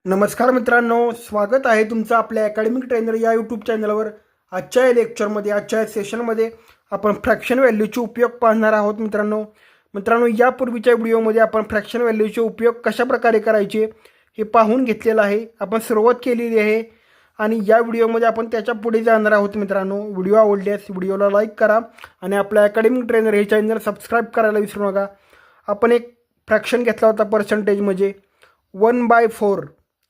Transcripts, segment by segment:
नमस्कार मित्रांनो, स्वागत आहे तुमचं आपल्या अकॅडमिक ट्रेनर या यूट्यूब चॅनलवर. आजच्या लेक्चरमध्ये, आजच्या सेशनमध्ये आपण फ्रॅक्शन व्हॅल्यूचे उपयोग पाहणार आहोत. मित्रांनो यापूर्वीच्या व्हिडिओमध्ये आपण फ्रॅक्शन व्हॅल्यूचे उपयोग कशा प्रकारे करायचे हे पाहून घेतलेलं आहे. आपण सुरुवात केलेली आहे आणि या व्हिडिओमध्ये आपण त्याच्या पुढे जाणार आहोत. मित्रांनो, व्हिडिओ आवडल्यास व्हिडिओला लाईक करा आणि आपल्या अकॅडमिक ट्रेनर हे चॅनल सबस्क्राईब करायला विसरू नका. आपण एक फ्रॅक्शन घेतला होता पर्सेंटेजमध्ये 1/4,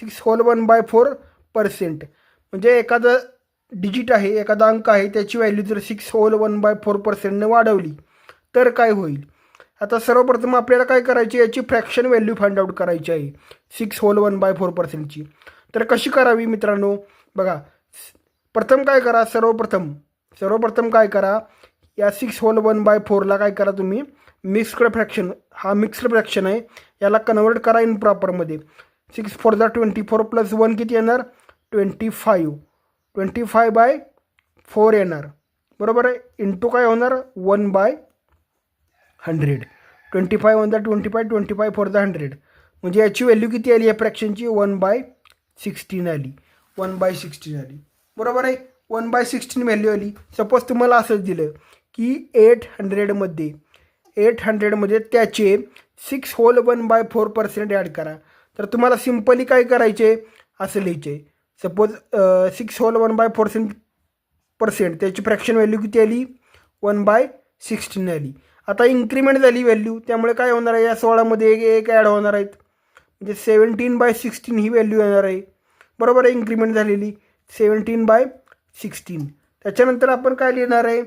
6 होल 1/4%. म्हणजे एखादं डिजिट आहे, एखादा अंक आहे, त्याची व्हॅल्यू जर 6 होल 1/4%ने वाढवली तर काय होईल. आता सर्वप्रथम आपल्याला काय करायची, याची फ्रॅक्शन व्हॅल्यू फाइंड आउट करायची आहे 6 होल 1/4%ची. तर कशी करावी मित्रांनो, बघा. प्रथम काय करा, सर्वप्रथम काय करा, या 6 होल 1/4ला काय करा तुम्ही, मिक्स्ड फ्रॅक्शन, हा मिक्स्ड फ्रॅक्शन आहे, याला कन्वर्ट करा इम्प्रॉपरमध्ये. 6 4 24 प्लस 1 किती येणार, 25. 25/4 येणार, बरोबर आहे. इंटू काय होणार, 1/100. 25 1 25, 25 4 100. म्हणजे याची व्हॅल्यू किती आली या फ्रॅक्शनची, 1/16 आली. 1/16 आली, बरोबर आहे. 1/16 व्हॅल्यू आली. सपोज तुम्हाला असंच दिलं की 800मध्ये त्याचे 6 होल 1/4% ॲड करा. तर तुम्हाला सिम्पली काय करायचे, असं लिहायचे. सपोज 6 होल 1/4% त्याची फ्रॅक्शन व्हॅल्यू किती आली, 1/16 आली. आता इन्क्रीमेंट झाली व्हॅल्यू, त्यामुळे काय होणार आहे, या 16मध्ये एक ॲड होणार आहेत, म्हणजे 17/16 ही व्हॅल्यू येणार आहे, बरोबर आहे. इन्क्रीमेंट झालेली 17/16. त्याच्यानंतर आपण काय लिहिणार आहे,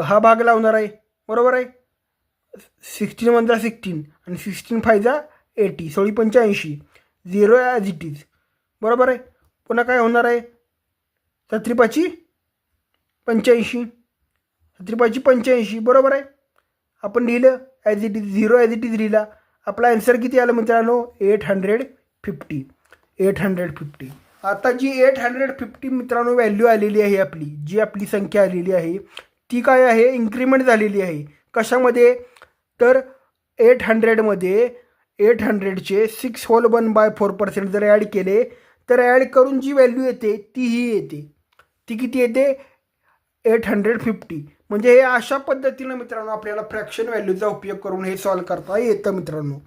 हा भाग लावणार आहे, बरोबर आहे. 16 1 16 आणि 16 5 80, 16/85. 0 ॲज इट इज, बरोबर आहे. पुन्हा काय होणार आहे, 7 85, 7 बरोबर आहे. आपण लिहिलं as it is, 0 as it is लिहिला. आपला आन्सर किती आलं मित्रांनो, 850. आता जी 850 मित्रांनो व्हॅल्यू आलेली आहे, जी आपली संख्या आलेली आहे ती काय आहे, इन्क्रीमेंट झालेली आहे. कशामध्ये, तर 800चे 6 होल 1/4% जर ॲड केले तर ॲड करून जी व्हॅल्यू येते तीही येते. ती किती येते, 850. म्हणजे हे अशा पद्धतीनं मित्रांनो आपल्याला फ्रॅक्शन व्हॅल्यूचा उपयोग करून हे सॉल्व करता येतं मित्रांनो.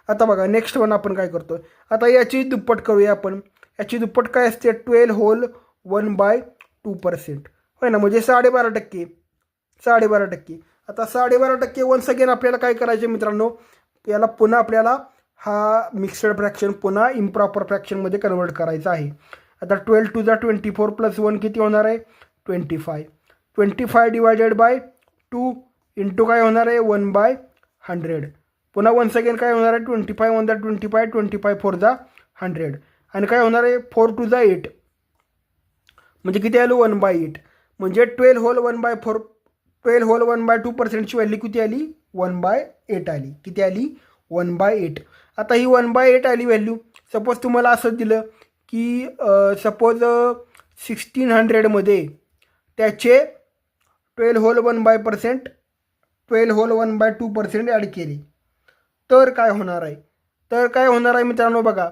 आता बघा नेक्स्ट वन आपण काय करतो, आता याची दुप्पट करूया आपण. याची दुप्पट काय असते, 12 होल 1/2%, होय ना, म्हणजे 12.5%. आता 12.5% वन्स अगेन आपल्याला काय करायचे मित्रांनो, याला पुन्हा आपल्याला हा मिक्सड फ्रॅक्शन पुन्हा इम्प्रॉपर फ्रॅक्शनमध्ये कन्वर्ट करायचा आहे. आता 12 2 24 प्लस 1 किती होणार आहे, 25. 25 डिवायडेड बाय 2 इंटू काय होणार आहे, 1/100. पुन्हा वन्स अगेन काय होणार आहे, 25 1 25, 25 4 100. आणि काय होणार आहे, 4 2 8, म्हणजे किती आलं, 1/8. म्हणजे 12 होल 1/2%ची व्हॅल्यू किती आली, 1/8 आली. किती आली, 1/8. आता ही 1/8 आली व्हॅल्यू. सपोज तुम्हाला असं दिलं की सपोज 1600मध्ये त्याचे 12 होल 1/2% ॲड केली तर काय होणार आहे, मित्रांनो बघा.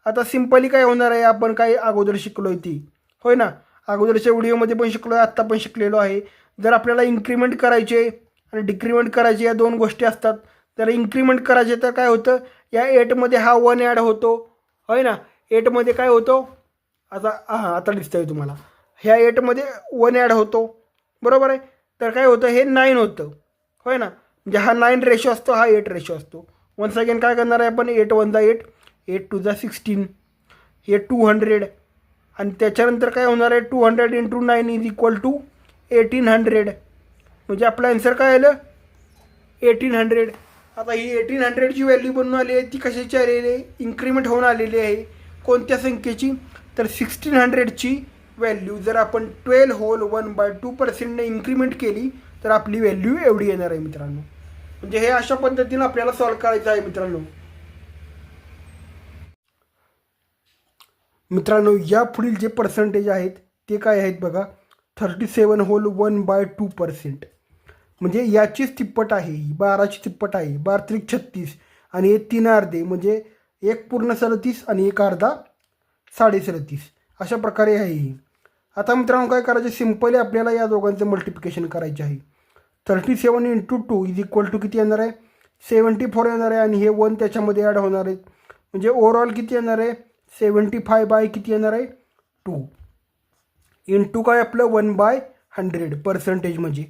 आता सिम्पली काय होणार आहे, आपण काय अगोदर शिकलो ती, होय ना, अगोदरच्या व्हिडिओमध्ये पण शिकलो आहे, आत्ता पण शिकलेलो आहे. जर आपल्याला इन्क्रीमेंट करायचे आणि डिक्रीमेंट करायचे या दोन गोष्टी असतात. तर इन्क्रीमेंट करायचे तर काय होतं, या 8मध्ये हा 1 ॲड होतो, होय ना. 8मध्ये काय होतो, आता दिसतंय तुम्हाला, ह्या 8मध्ये 1 ॲड होतो, बरोबर आहे. तर काय होतं, हे 9 होतं, होय ना. म्हणजे हा 9 रेशो असतो, हा 8 रेशो असतो. वन्स अगेन काय करणार आहे आपण, 8 1 8, 8 2 16, हे 200. आणि त्याच्यानंतर काय होणार आहे, 200 इंटू 9 इज इक्वल टू 1800. म्हणजे आपलं आन्सर काय आलं, 1800. आता ही 1800ची व्हॅल्यू बनून आली आहे, ती कशाची आलेली आहे, इन्क्रीमेंट होऊन आलेली आहे. कोणत्या संख्येची, तर 1600ची व्हॅल्यू जर आपण 12 होल 1/2%ने इन्क्रीमेंट केली तर आपली व्हॅल्यू एवढी येणार आहे मित्रांनो. म्हणजे हे अशा पद्धतीनं आपल्याला सॉल्व करायचं आहे मित्रांनो. या पुढील जे पर्सेंटेज आहेत ते काय आहेत बघा, 37 होल 1/2%. म्हणजे याचीच तिप्पट आहे, 12ची तिप्पट आहे. 12 3 36 आणि हे 3 अर्धे, म्हणजे एक पूर्ण 37 आणि एक अर्धा 37.5 अशा प्रकारे आहे ही. आता मित्रांनो काय करायचे, सिम्पली आपल्याला या दोघांचं मल्टिप्लिकेशन करायचे आहे. 37 इंटू 2 इज इक्वल टू किती येणार आहे, 74 येणार आहे. आणि हे 1 त्याच्यामध्ये ॲड होणार आहेत, म्हणजे ओव्हरऑल किती येणार आहे, 75 बाय किती येणार आहे, 2 इंटू काय आपलं 1/100 पर्सेंटेज म्हणजे,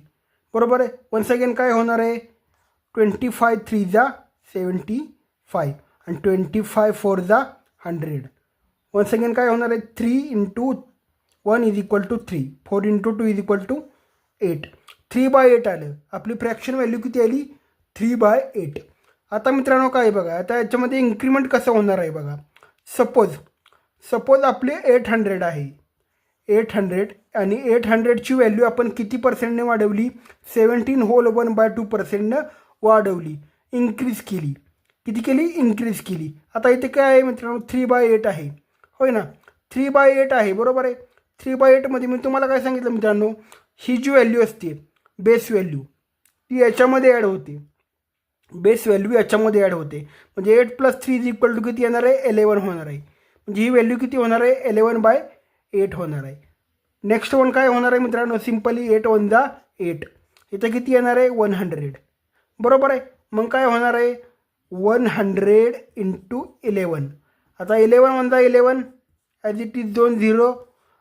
बरोबर आहे. वन्स अगेन काय होणार आहे, 25 3 जा 75 आणि 25 4 जा 100. वन्स अगेन काय होणार आहे, 3 into 1 is equal to 3, 4 into 2 is equal to 8. 3/8 आलं. आपली फ्रॅक्शन व्हॅल्यू किती आली, 3/8. आता मित्रांनो काय बघा, आता याच्यामध्ये इन्क्रीमेंट कसं होणार आहे बघा. सपोज आपले 800 आहे, 800 आणि 800ची व्हॅल्यू आपण किती पर्सेंटने वाढवली, 17/1/2% वाढवली, इन्क्रीज केली. किती केली, इन्क्रीज केली. आता इथे काय आहे मित्रांनो, 3/8 आहे, होय ना, 3/8 आहे, बरोबर आहे. 3/8मध्ये मी तुम्हाला काय सांगितलं मित्रांनो, ही जी व्हॅल्यू असते बेस व्हॅल्यू ती याच्यामध्ये ॲड होते, बेस व्हॅल्यू याच्यामध्ये ॲड होते. म्हणजे 8 + 3 इज इक्वल टू किती येणार आहे, 11 होणार आहे. म्हणजे ही व्हॅल्यू किती होणार आहे, 11/8 होणार आहे. नेक्स्ट वन काय होणार आहे मित्रांनो, सिम्पली 8 1 जा 8, इथं किती येणार आहे, 100, बरोबर आहे. मग काय होणार आहे, 100 इंटू 11. आता 11 1 जा 11, ॲज इट इज 2 0.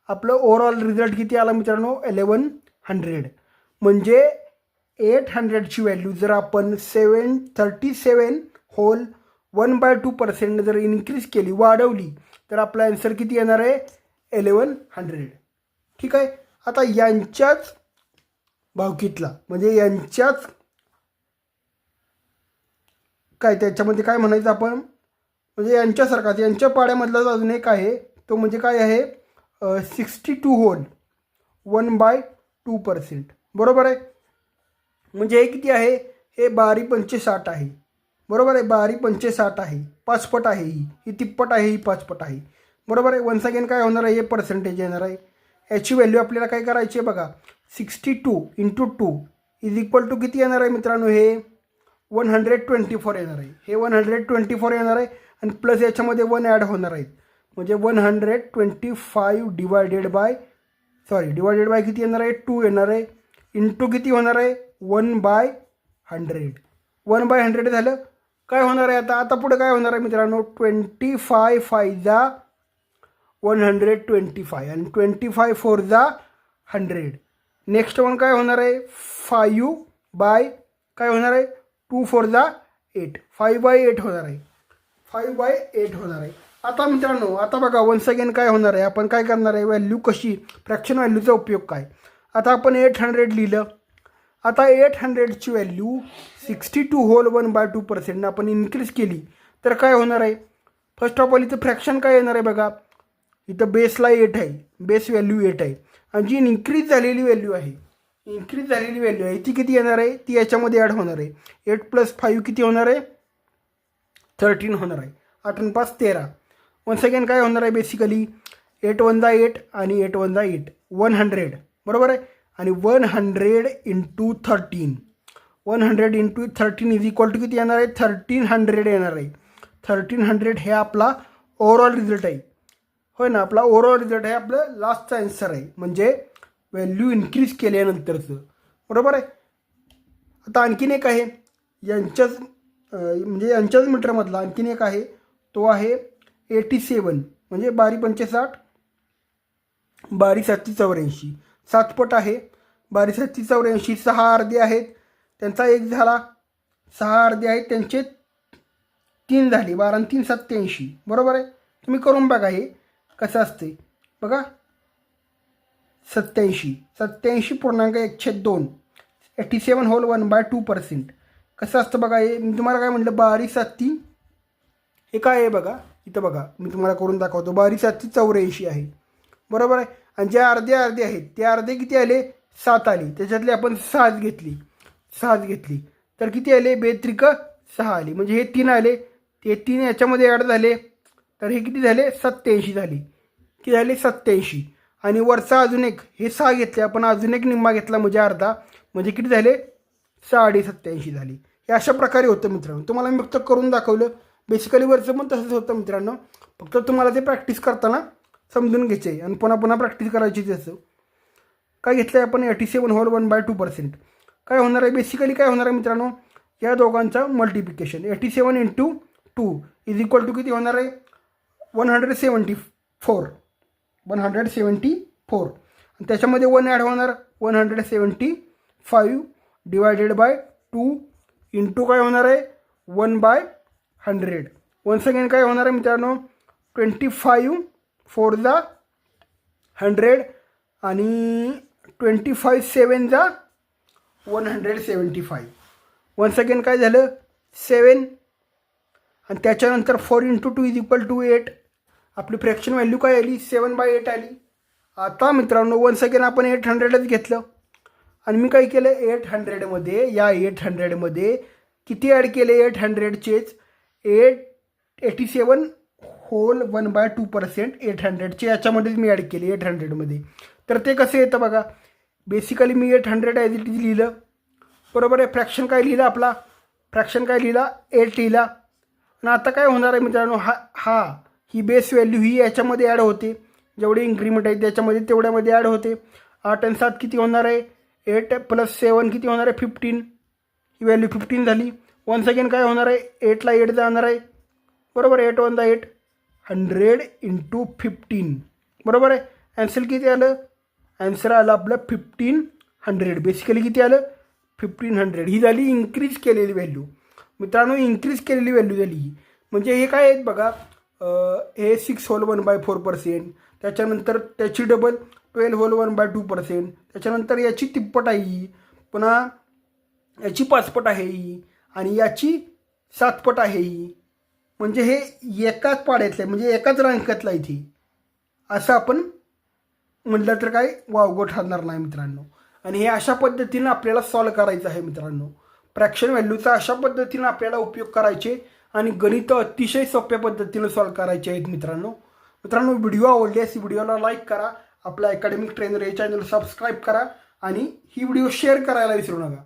आपलं ओव्हरऑल रिझल्ट किती आला मित्रांनो, 1100. म्हणजे 800ची व्हॅल्यू जर आपण 37/1/2% जर इन्क्रीज केली, वाढवली, तर आपला आन्सर किती येणार आहे, 1100. ठीक आहे. आता यांच्याच भावकीतला म्हणजे यांच्याच काय त्याच्यामध्ये काय म्हणायचं आपण, म्हणजे यांच्यासारखाच यांच्या पाड्यामधला अजून एक आहे, तो म्हणजे काय आहे, 62/1/2%, बरोबर आहे. म्हणजे हे किती आहे, हे 12×5 आहे, बरोबर आहे. 12×5 आहे, 5 पट आहे, ही तिप्पट आहे, ही 5 पट आहे, बरोबर आहे. वन्स अगेन काय होणार आहे, हे पर्सेंटेज येणार आहे. याची व्हॅल्यू आपल्याला काय करायची आहे बघा, 62 इंटू 2 इज इक्वल टू किती येणार आहे मित्रांनो, हे 124 येणार आहे. हे 124 येणार आहे आणि प्लस याच्यामध्ये 1 ॲड होणार आहेत, म्हणजे 125 डिवायडेड बाय किती येणार आहे, 2 येणार आहे, इंटू किती होणार आहे, 1/100. 1/100 झालं. काय होणार आहे आता पुढे काय होणार आहे मित्रांनो, 25 5 जा 125 आणि 25 4 जा 100. नेक्स्ट वन काय होणार आहे, 5 बाय काय होणार आहे, 2 4 जा 8, 5/8 होणार आहे, 5/8 होणार आहे. आता मित्रांनो आता बघा, वन्स अगेन काय होणार आहे, आपण काय करणार आहे, व्हॅल्यू कशी, फ्रॅक्शन व्हॅल्यूचा उपयोग काय. आता आपण 800 लिहिलं. आता 800ची व्हॅल्यू 62/1/2% आपण इन्क्रीज केली, तर काय होणार आहे, फर्स्ट ऑफ ऑल इथं फ्रॅक्शन काय येणार आहे बघा, इथं बेसला 8 आहे, बेस व्हॅल्यू 8 आहे, आणि जी इन्क्रीज झालेली व्हॅल्यू आहे, ती किती येणार आहे, ती याच्यामध्ये ॲड होणार आहे. 8 + 5 किती होणार आहे, 13 होणार आहे. 8 आणि 5 13. वन्स अगेन काय होणार आहे, बेसिकली 8 1 जा 8 आणि 8 1 जा 8, 100, बरोबर आहे. आणि 100 into 13, 100 into 13 is equal to किती येणार आहे, 1300 येणार आहे. 1300 हे आपला ओव्हरऑल रिझल्ट आहे, होय ना, आपला ओव्हरऑल रिझल्ट आहे, आपलं लास्टचा आन्सर आहे, म्हणजे व्हॅल्यू इन्क्रीज केल्यानंतरचं, बरोबर आहे. आता आणखीन एक आहे यांच्याच मीटरमधला आणखीन एक आहे, तो आहे 87, म्हणजे 12×5 12×7 7 पट आहे. 12×7 6 अर्धे आहेत, त्यांचा एक झाला, 6 अर्धे आहेत त्यांचे 3 झाले, 12 आणि 3 87, बरोबर आहे. तुम्ही करून बघा हे कसं असते बघा. 87.1/2, 87/1/2% कसं असतं बघा. हे मी तुम्हाला काय म्हटलं, 12×7 हे काय आहे बघा, इथं बघा मी तुम्हाला करून दाखवतो. 12×7 आहे, बरोबर आहे. आणि जे अर्धे आहेत ते अर्धे किती आले, 7 आली, त्याच्यातले आपण 6 घेतली, तर किती आले, 2×3=6 आली, म्हणजे हे 3 आले, ते 3 याच्यामध्ये ॲड झाले, तर हे किती झाले, 87 झाली, किती झाले, 87. आणि वरचा अजून एक, हे 6 घेतले आपण, अजून एक निम्मा घेतला म्हणजे अर्धा, म्हणजे किती झाले, 87.5 झाली. हे अशा प्रकारे होतं मित्रांनो. तुम्हाला मी फक्त करून दाखवलं, बेसिकली वरचं पण तसंच होतं मित्रांनो, फक्त तुम्हाला ते प्रॅक्टिस करताना समजून घ्यायचे आहे आणि पुन्हा पुन्हा प्रॅक्टिस करायची त्याचं. काय घेतलं आहे आपण 87 होल 1/2%. काय होणार आहे बेसिकली, काय होणार आहे मित्रांनो, या दोघांचा मल्टिप्लिकेशन 87 × 2 इज इक्वल टू किती होणार आहे 174. आणि त्याच्यामध्ये 1 ॲड होणार 175 डिवायडेड बाय 2 इंटू काय होणार आहे 1/100. वन्स अगेन काय होणार आहे मित्रांनो 25 4 जा 100 आणि 25 7 जा 175. वन्स अगेन काय झालं 7 आणि त्याच्यानंतर 4 × 2 इज इक्वल टू 8. आपली फ्रॅक्शन व्हॅल्यू काय आली 7/8 आली. आता मित्रांनो वन्स अगेन आपण 800च घेतलं आणि मी काय केलं 800मध्ये या 800मध्ये किती ॲड केले 800चेच 87 होल 1/2% 800चे याच्यामध्येच मी ॲड केले 800मध्ये. तर ते कसं येतं बघा, basically me 800 as it is लिहिलं, बरोबर आहे. फ्रॅक्शन काय लिहिलं आपला, फ्रॅक्शन काय लिहिला 8 लिहिला. आणि आता काय होणार आहे मित्रांनो, ही बेस व्हॅल्यू ही याच्यामध्ये ॲड होते, जेवढे इन्क्रीमेंट आहे त्याच्यामध्ये तेवढ्यामध्ये ॲड होते. 8 आणि 7 किती होणार आहे 8 + 7 किती होणार आहे 15. ही व्हॅल्यू 15 झाली. वन्स अगेन काय होणार आहे 8ला 8 जाणार आहे, बरोबर. 8 × 8 100 × 15, बरोबर आहे. ॲन्सर किती आलं, ॲन्सर आलं आपलं 1500. बेसिकली किती आलं 1500. ही झाली इन्क्रीज केलेली व्हॅल्यू मित्रांनो, इन्क्रीज केलेली व्हॅल्यू झाली ही. म्हणजे हे काय आहेत बघा, हे 6 होल 1/4%, त्याच्यानंतर त्याची डबल 12 होल 1/2%, त्याच्यानंतर याची तिप्पट आहे ही, पुन्हा याची 5 पट आहे ही आणि याची 7 पट आहे ही. म्हणजे हे एकाच पाड्यातलं आहे, म्हणजे एकाच रँकातलं आहे इथे, असं आपण म्हटलं तर काय वावगं ठरणार नाही मित्रांनो. आणि हे अशा पद्धतीनं आपल्याला सॉल्व करायचं आहे मित्रांनो. फ्रॅक्शन व्हॅल्यूचा अशा पद्धतीनं आपल्याला उपयोग करायचे आणि गणित अतिशय सोप्या पद्धतीनं सॉल्व करायचे आहेत मित्रांनो. व्हिडिओ आवडल्यास व्हिडिओला लाईक करा, आपला अकॅडमिक ट्रेनर हे चॅनल सबस्क्राईब करा आणि ही व्हिडिओ शेअर करायला विसरू नका.